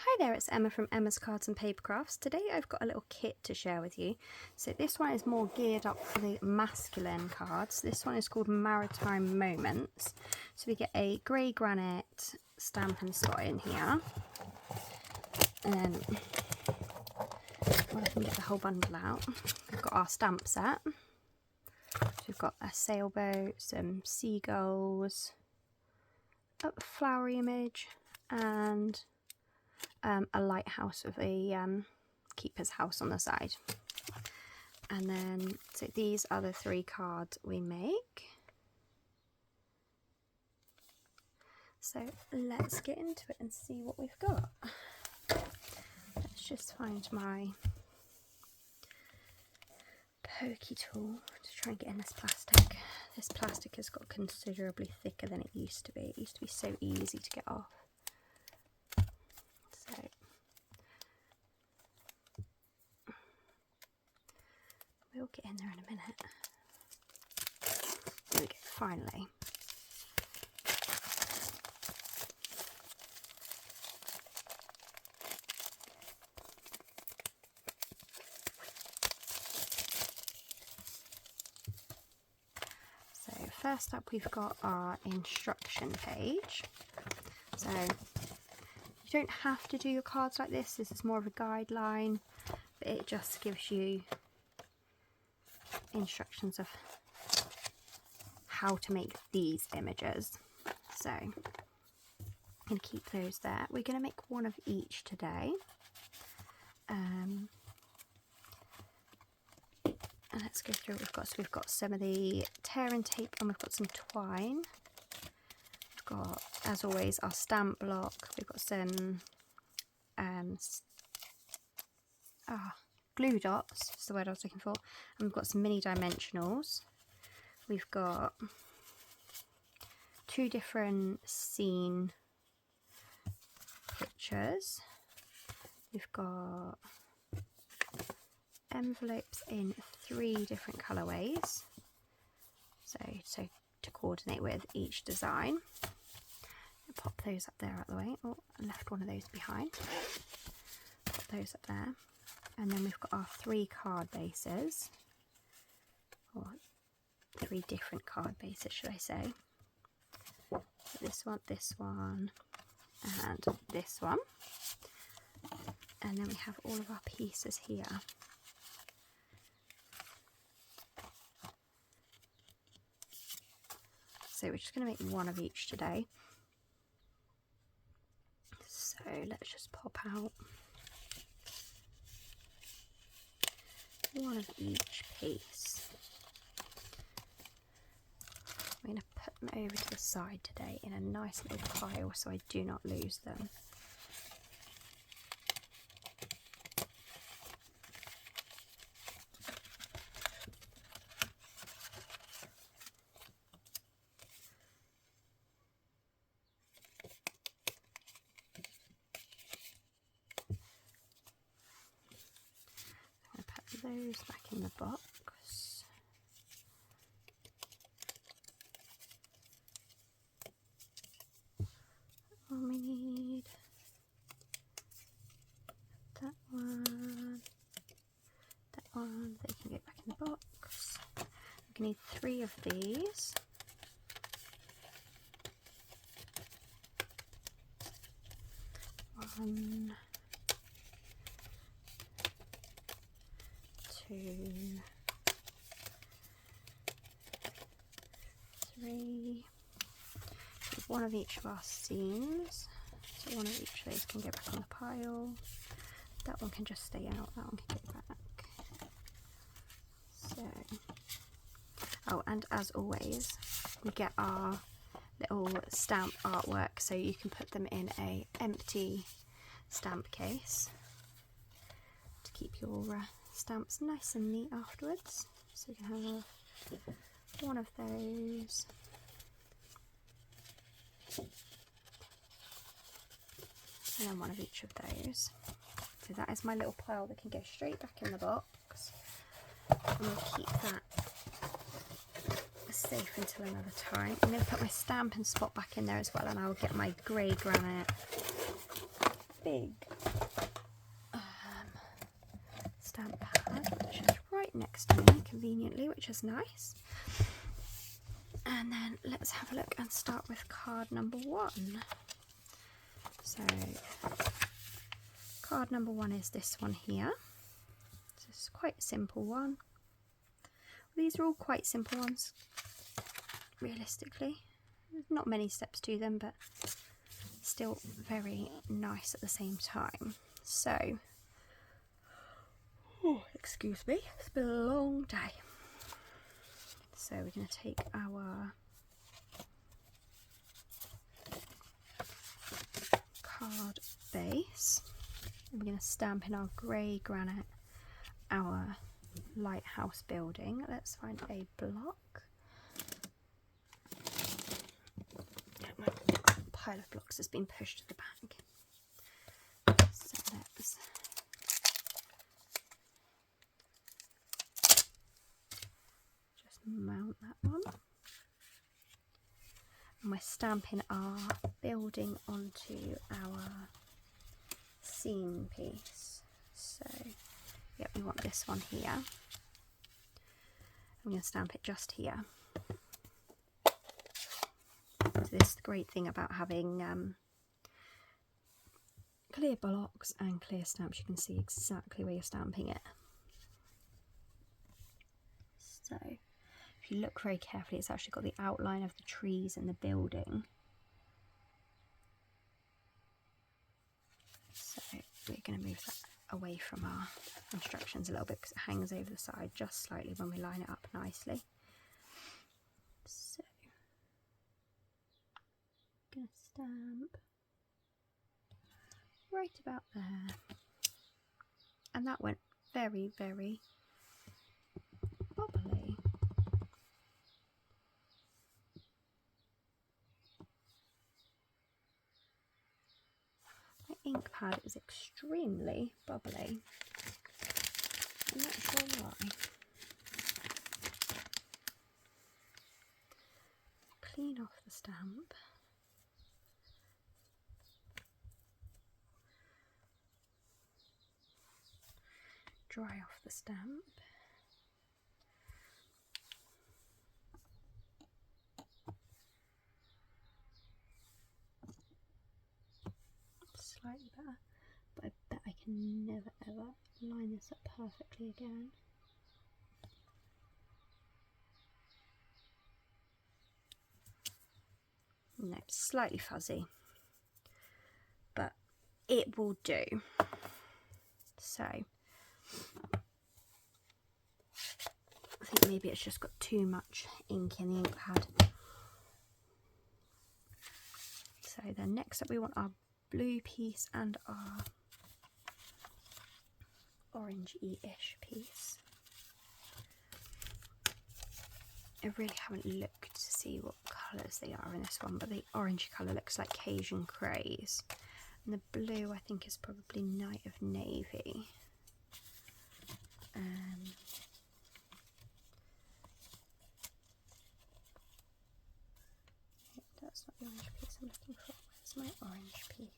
Hi there, it's Emma from Emma's Cards and Paper Crafts. Today I've got a little kit to share with you. So this one is more geared up for the masculine cards. This one is called Maritime Moments. So we get a grey granite stamp and slot in here. And then, well, I can get the whole bundle out. We've got our stamp set. So we've got a sailboat, some seagulls, a flowery image, and a lighthouse with a keeper's house on the side. And then, so these are the 3 cards we make. So let's get into it and see what we've got. Let's just find my pokey tool to try and get in this plastic. This plastic has got considerably thicker than it used to be. It used to be so easy to get off. So we'll get in there in a minute. There we go, finally. So first up we've got our instruction page. So you don't have to do your cards like this. This is more of a guideline, but it just gives you instructions of how to make these images. So I'm going to keep those there. We're going to make one of each today. And let's go through what we've got. So we've got some of the tear and tape, and we've got some twine. We've got, as always, our stamp block. We've got some glue dots, is the word I was looking for. And we've got some mini dimensionals. We've got 2 different scene pictures. We've got envelopes in 3 different colourways, so to coordinate with each design. I'll pop those up there out of the way. Oh, I left one of those behind. Pop those up there. And then we've got our 3 card bases, or 3 different card bases, should I say. So this one, and this one. And then we have all of our pieces here. So we're just going to make one of each today. So let's just pop out one of each piece. I'm going to put them over to the side today in a nice little pile so I do not lose them. Those back in the box. We need that one, they can go back in the box. We need 3 of these. One, 2, 3. One of each of our seams. So one of each of those can go back on the pile. That one can just stay out. That one can go back. So, oh, and as always, we get our little stamp artwork, so you can put them in a empty stamp case to keep your stamps nice and neat afterwards. So you can have one of those, and then one of each of those. So that is my little pile that can go straight back in the box, and we'll keep that safe until another time. I'm going to put my stamp and spot back in there as well, and I'll get my grey granite big right next to me conveniently, which is nice. And then let's have a look and start with card number 1. So card number 1 is this one here. So it's quite a simple one. These are all quite simple ones, realistically. There's not many steps to them, but still very nice at the same time. So, oh, excuse me, it's been a long day. So we're going to take our card base and we're going to stamp in our grey granite our lighthouse building. Let's find a block. My pile of blocks has been pushed to the back. So let's just mount that one. And we're stamping our building onto our seam piece. So, yep, we want this one here. I'm going to stamp it just here. So this is the great thing about having clear blocks and clear stamps. You can see exactly where you're stamping it. So if you look very carefully, it's actually got the outline of the trees and the building. So we're going to move that away from our instructions a little bit because it hangs over the side just slightly when we line it up nicely. So I'm going to stamp right about there, and that went very, very bubbly. My ink pad is extremely bubbly. I'm not sure why. Clean off the stamp. Dry off the stamp. Slightly better, but I bet I can never ever line this up perfectly again. No, slightly fuzzy, but it will do. So I think maybe it's just got too much ink in the ink pad. So then next up we want our blue piece and our orangey-ish piece. I really haven't looked to see what colours they are in this one, but the orange colour looks like Cajun Craze. And the blue I think is probably Night of Navy. That's not the orange piece I'm looking for. Where's my orange piece?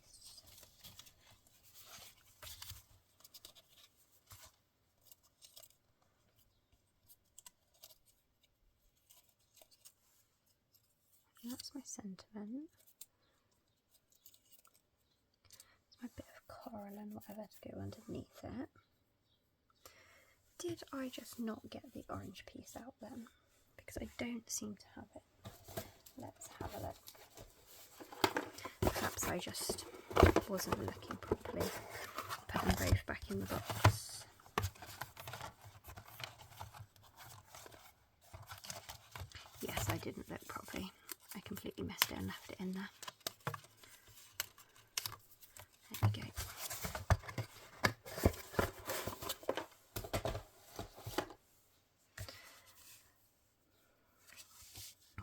That's my sentiment. It's my bit of coral and whatever to go underneath it. Did I just not get the orange piece out then? Because I don't seem to have it. Let's have a look. Perhaps I just wasn't looking properly. Put them both back in the box. Yes, I didn't look properly. I completely missed it and left it in there. There we go.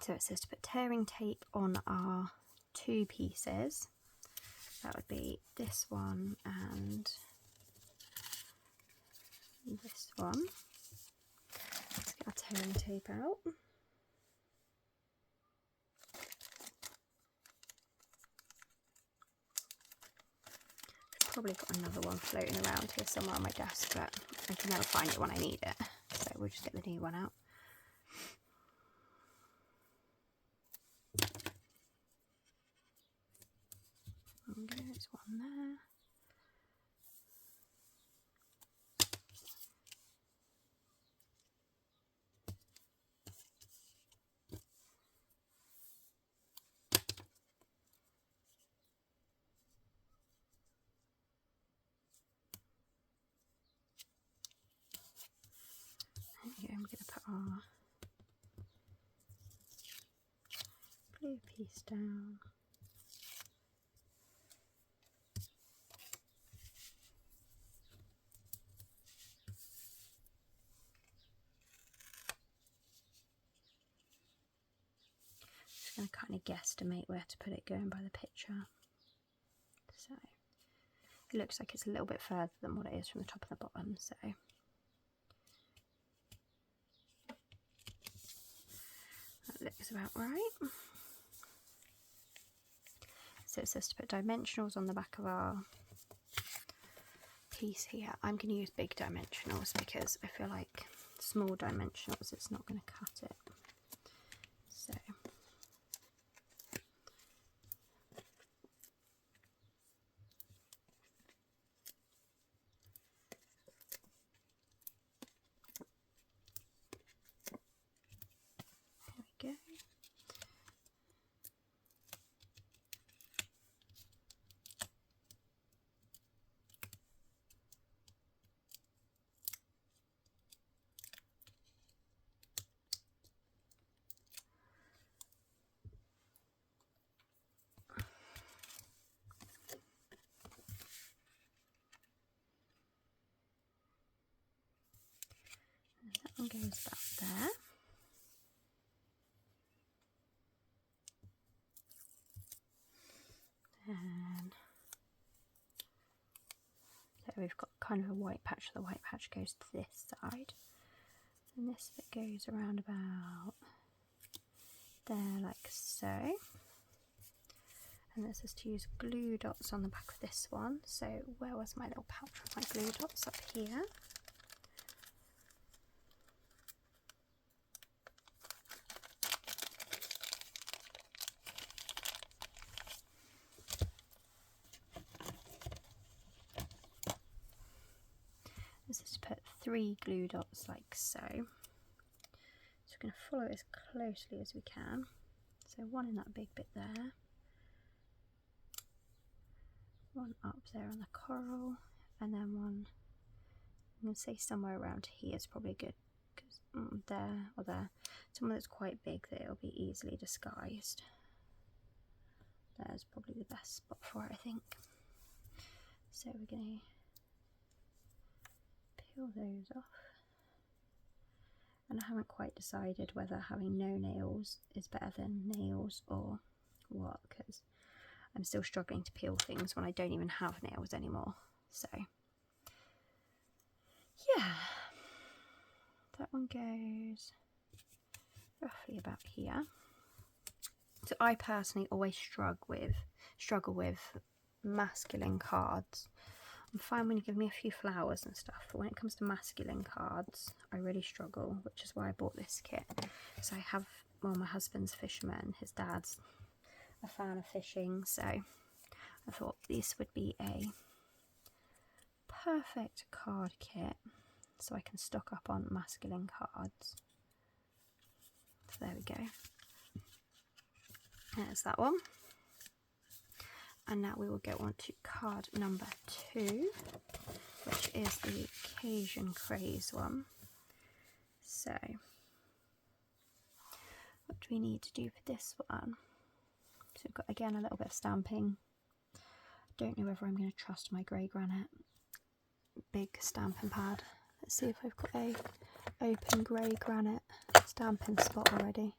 So it says to put tearing tape on our 2 pieces. That would be this one and this one. Let's get our tearing tape out. I've probably got another one floating around here somewhere on my desk, but I can never find it when I need it. So we'll just get the new one out. Okay, there's one there. There we go, I'm going to put our blue piece down. Just going to kind of guesstimate where to put it going by the picture. So it looks like it's a little bit further than what it is from the top and the bottom, so that looks about right. So it says to put dimensionals on the back of our piece here. I'm going to use big dimensionals because I feel like small dimensionals it's not going to cut it. So there we go. That one goes back there. And so we've got kind of a white patch. The white patch goes to this side. And this bit goes around about there like so. And this is to use glue dots on the back of this one. So where was my little pouch with my glue dots? Up here. This is to put 3 glue dots like so. So we're going to follow it as closely as we can. So one in that big bit there. One up there on the coral, and then one, I'm going to say somewhere around here is probably good, because there or there, somewhere that's quite big that it'll be easily disguised. There's probably the best spot for it, I think. So we're going to peel those off, and I haven't quite decided whether having no nails is better than nails or what, because I'm still struggling to peel things when I don't even have nails anymore. So yeah, that one goes roughly about here. So I personally always struggle with masculine cards. I'm fine when you give me a few flowers and stuff, but when it comes to masculine cards I really struggle, which is why I bought this kit. So I have, well, my husband's a fisherman, his dad's a fan of fishing, so I thought this would be a perfect card kit so I can stock up on masculine cards. So there we go. There's that one. And now we will go on to card number 2, which is the Cajun Craze one. So what do we need to do for this one? So we've got again a little bit of stamping. Don't know whether I'm going to trust my grey granite big stamping pad. Let's see if I've got a open grey granite stamping spot already.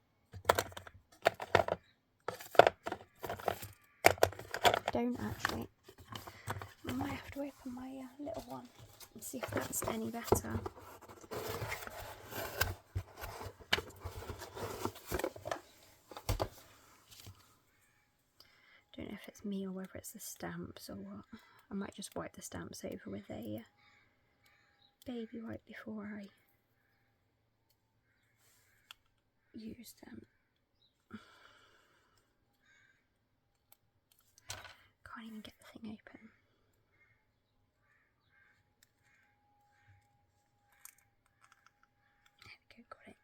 Don't actually. I might have to open my little one and see if that's any better. Don't know if it's me or whether it's the stamps or what. I might just wipe the stamps over with a baby wipe before I use them. Can't even get the thing open. There we go, got it.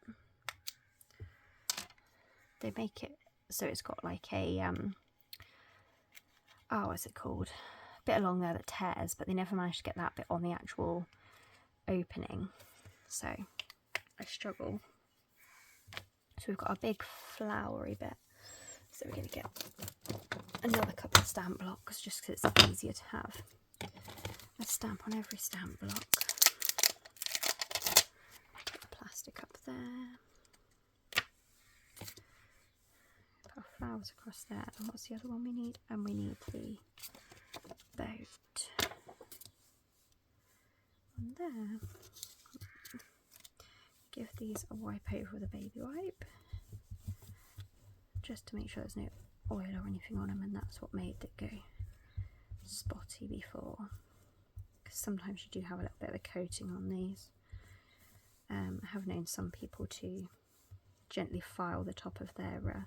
They make it so it's got like a oh, what's it called? A bit along there that tears, but they never managed to get that bit on the actual opening. So I struggle. So we've got a big flowery bit. So we're going to get another couple of stamp blocks just because it's easier to have a stamp on every stamp block. Put the plastic up there. Put our flowers across there. And what's the other one we need? And we need the boat on there. Give these a wipe over with a baby wipe, just to make sure there's no oil or anything on them, and that's what made it go spotty before, because sometimes you do have a little bit of a coating on these. I have known some people to gently file the top of their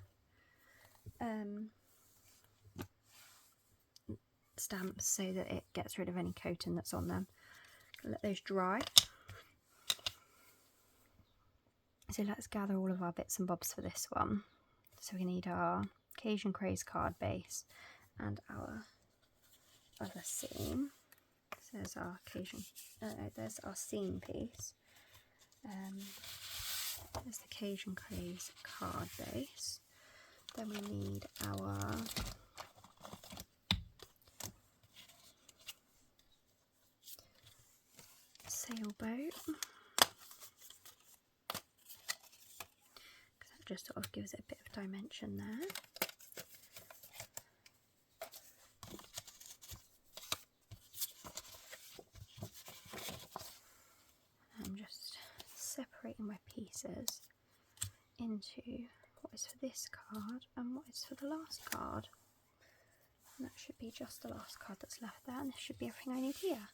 stamps so that it gets rid of any coating that's on them. Let those dry. So let's gather all of our bits and bobs for this one. So we need our Cajun Craze card base and our other seam. So there's our there's our seam piece. There's the Cajun Craze card base. Then we need our sailboat. Just sort of gives it a bit of dimension there. I'm just separating my pieces into what is for this card and what is for the last card. And that should be just the last card that's left there, and this should be everything I need here.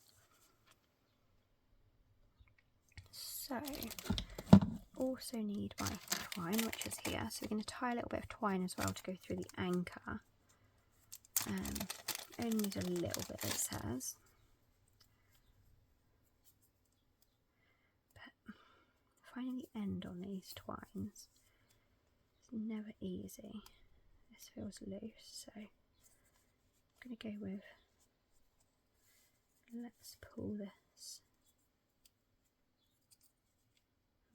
So also need my twine, which is here, so we're going to tie a little bit of twine as well to go through the anchor. Only need a little bit, it says, but finding the end on these twines is never easy. This feels loose, so I'm going to go with, let's pull this.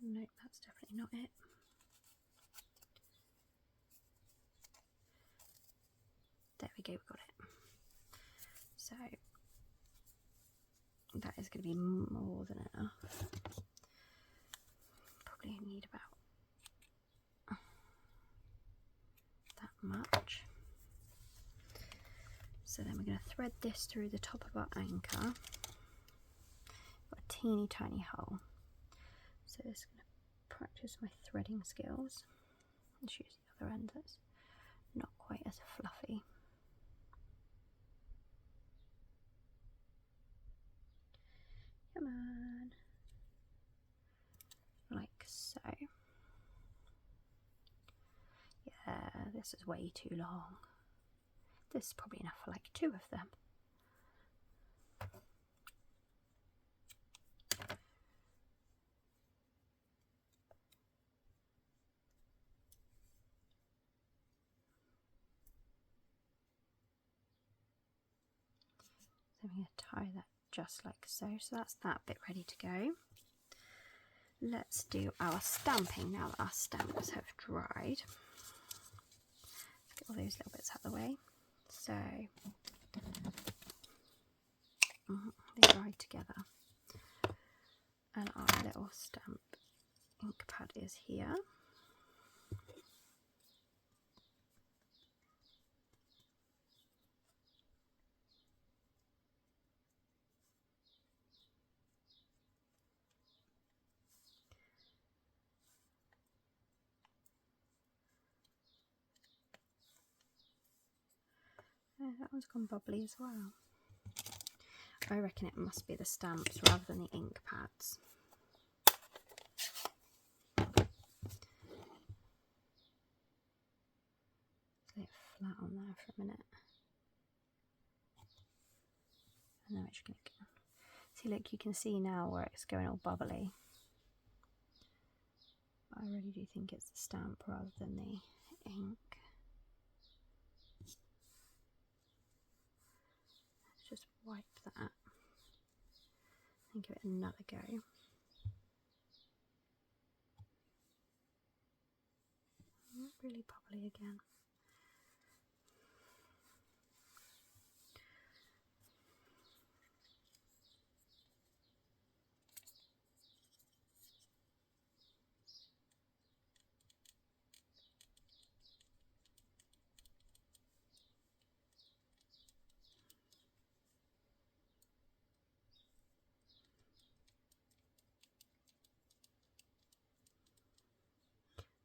Nope, that's definitely not it. There we go, we've got it. So that is going to be more than enough. Probably need about that much. So then we're going to thread this through the top of our anchor. Got a teeny tiny hole. So just going to practice my threading skills. Let's use the other end that's not quite as fluffy. Come on. Like so. Yeah, this is way too long. This is probably enough for like 2 of them. So I'm going to tie that just like so. So that's that bit ready to go. Let's do our stamping now that our stamps have dried. Let's get all those little bits out of the way. So they dry together. And our little stamp ink pad is here. Oh, that one's gone bubbly as well. I reckon it must be the stamps rather than the ink pads. flat on there for a minute. And then we're just going to see, look, you can see now where it's going all bubbly. But I really do think it's the stamp rather than the ink. Let's just wipe that and give it another go. Really bubbly again.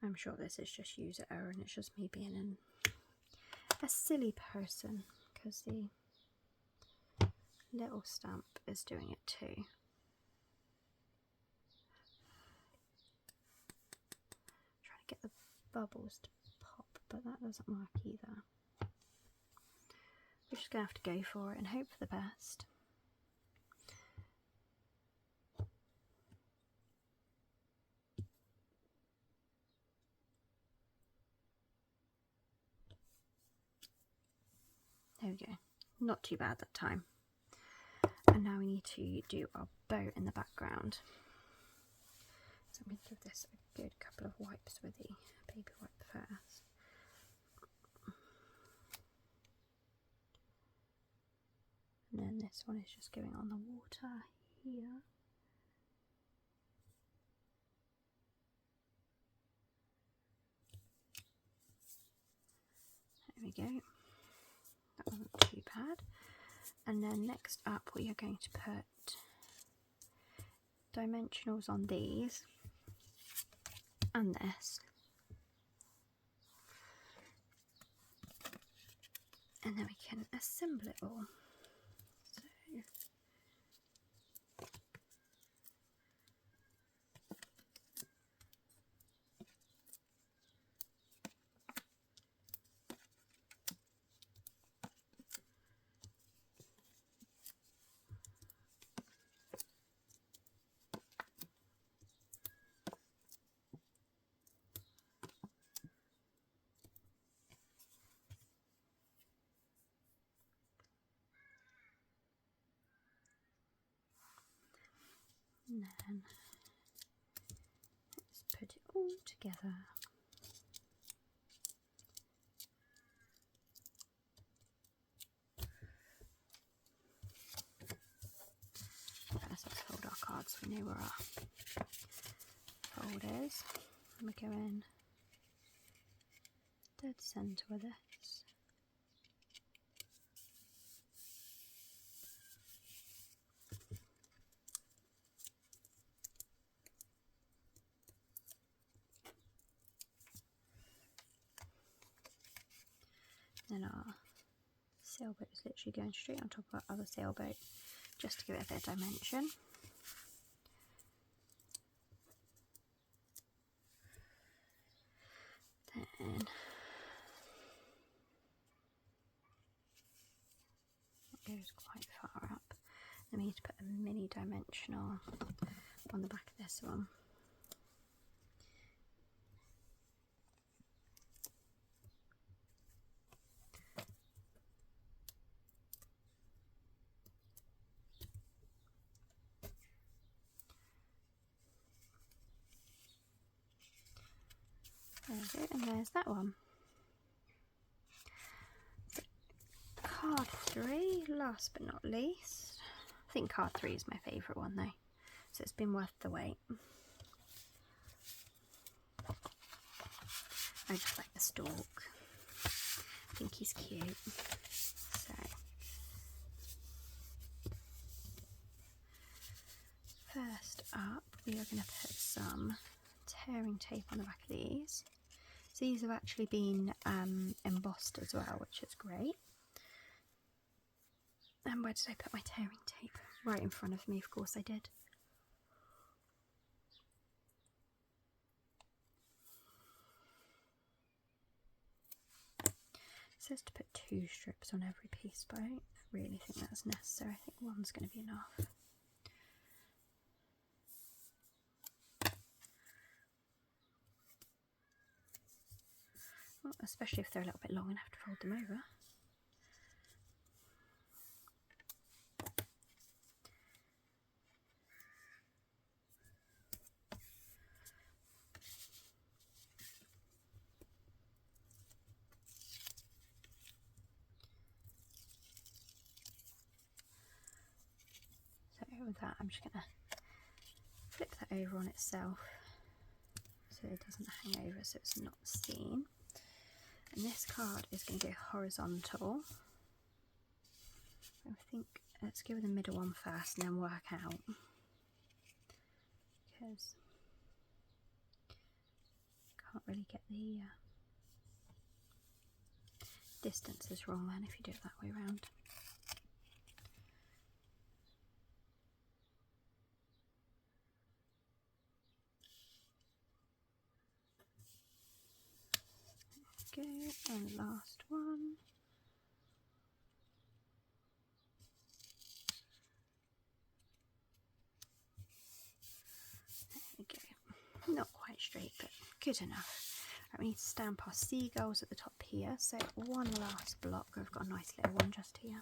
I'm sure this is just user error and it's just me being a silly person, because the little stamp is doing it too. Trying to get the bubbles to pop, but that doesn't work either. We're just going to have to go for it and hope for the best. There we go. Not too bad that time. And now we need to do our bow in the background. So I'm going to give this a good couple of wipes with the baby wipe first. And then this one is just going on the water here. There we go. That wasn't too bad. And then next up we are going to put dimensionals on these and this. And then we can assemble it all. So and then let's put it all together. First, let's fold our cards so we know where our fold is. And we go in dead centre with this. Then our sailboat is literally going straight on top of our other sailboat, just to give it a bit of dimension. Then it goes quite far up. Then we need to put a mini dimensional on the back of this one. There we go, and there's that one. So, card 3, last but not least. I think card 3 is my favourite one though, so it's been worth the wait. I just like the stalk. I think he's cute. So, first up, we are going to put some tearing tape on the back of these. So these have actually been embossed as well, which is great. And where did I put my tearing tape? Right in front of me, of course I did. says to put 2 strips on every piece, but I don't really think that's necessary. I think one's going to be enough. Well, especially if they're a little bit long and have to fold them over. So with that, I'm just going to flip that over on itself so it doesn't hang over, so it's not seen. And this card is going to go horizontal. I think let's go with the middle one first and then work out, because I can't really get the distances wrong then if you do it that way around. Okay, and last one. There we go. Not quite straight, but good enough. Right, we need to stamp our seagulls at the top here. So one last block. I've got a nice little one just here.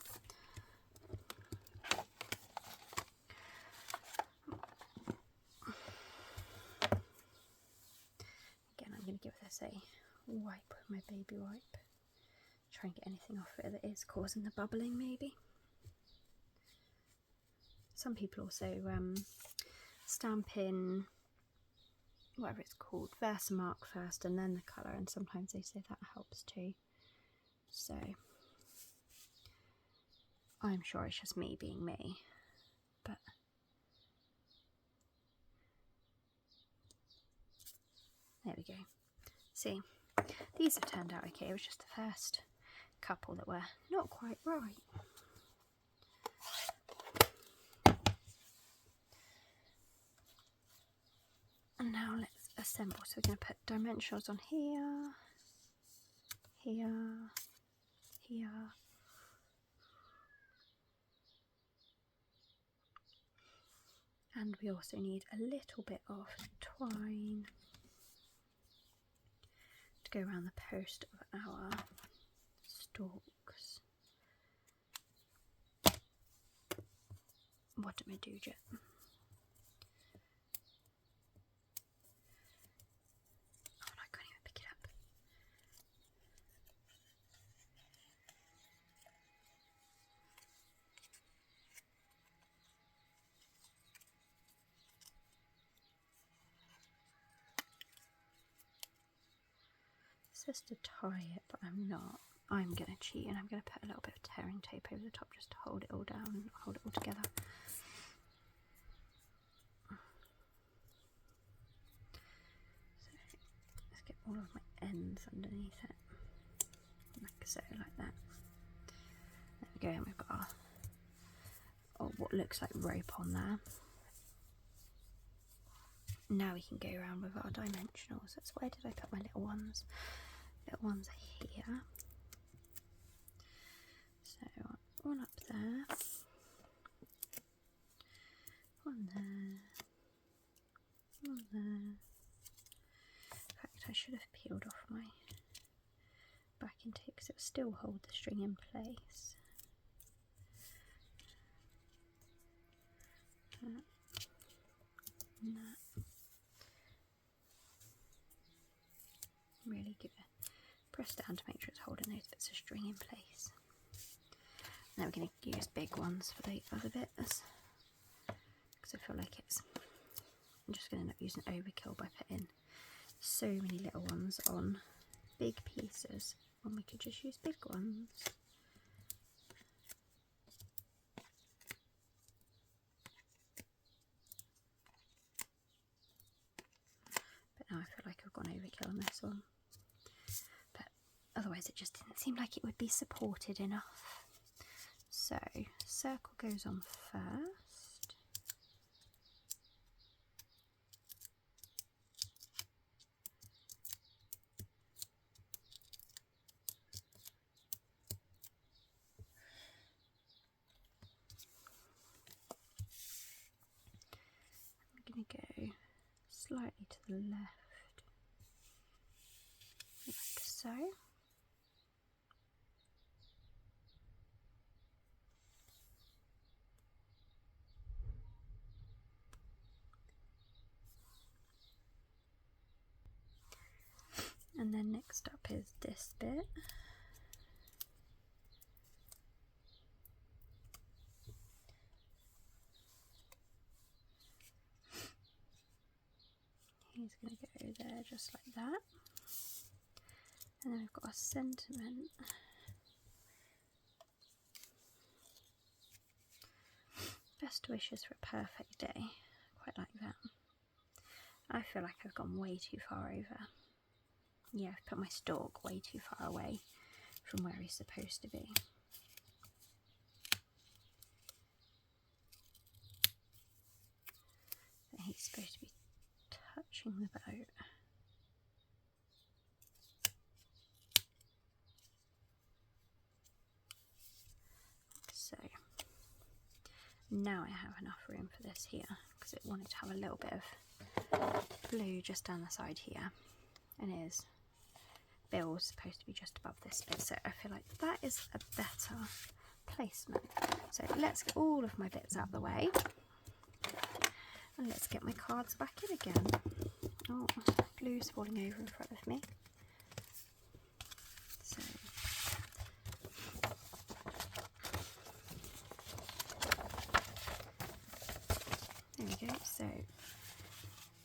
Again, I'm going to give this a wipe with my baby wipe. Try and get anything off it that is causing the bubbling, maybe. Some people also stamp in whatever it's called, Versamark first and then the colour, and sometimes they say that helps too. So I'm sure it's just me being me, but there we go. See, these have turned out okay. It was just the first couple that were not quite right. And now let's assemble. So we're going to put dimensionals on here, here, here, and we also need a little bit of twine to go around the post of our stalks. What did I do, Jet? Just to tie it, but I'm not. I'm going to cheat and I'm going to put a little bit of tearing tape over the top just to hold it all down and hold it all together. So let's get all of my ends underneath it, like so, like that. There we go, and we've got our what looks like rope on there. Now we can go around with our dimensionals. That's where did I put my little ones? Little ones are here. So one up there, one there, one there. In fact, I should have peeled off my backing tape because it will still hold the string in place. That and that. Really give it a press down to make sure it's holding those bits of string in place. Now we're going to use big ones for the other bits because I feel like I'm just going to end up using overkill by putting so many little ones on big pieces when we could just use big ones. But now I feel like I've gone overkill on this one. But otherwise it just didn't seem like it would be supported enough. So, circle goes on first. slightly to the left, like so. And then next up is this bit. He's going to go there just like that. And then we've got a sentiment. Best wishes for a perfect day. Quite like that. I feel like I've gone way too far over. Yeah, I've put my stalk way too far away from where he's supposed to be. But he's supposed to be touching the boat. So now I have enough room for this here, because it wanted to have a little bit of blue just down the side here, and his bill's supposed to be just above this bit, so I feel like that is a better placement. So let's get all of my bits out of the way, and let's get my cards back in again. Oh, glue's falling over in front of me. So there we go. So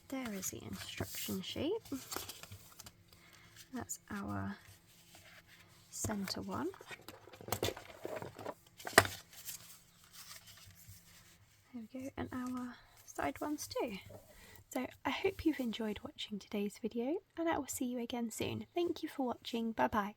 there is the instruction sheet. That's our centre one. There we go, and our side ones too. So I hope you've enjoyed watching today's video, and I will see you again soon. Thank you for watching. Bye bye.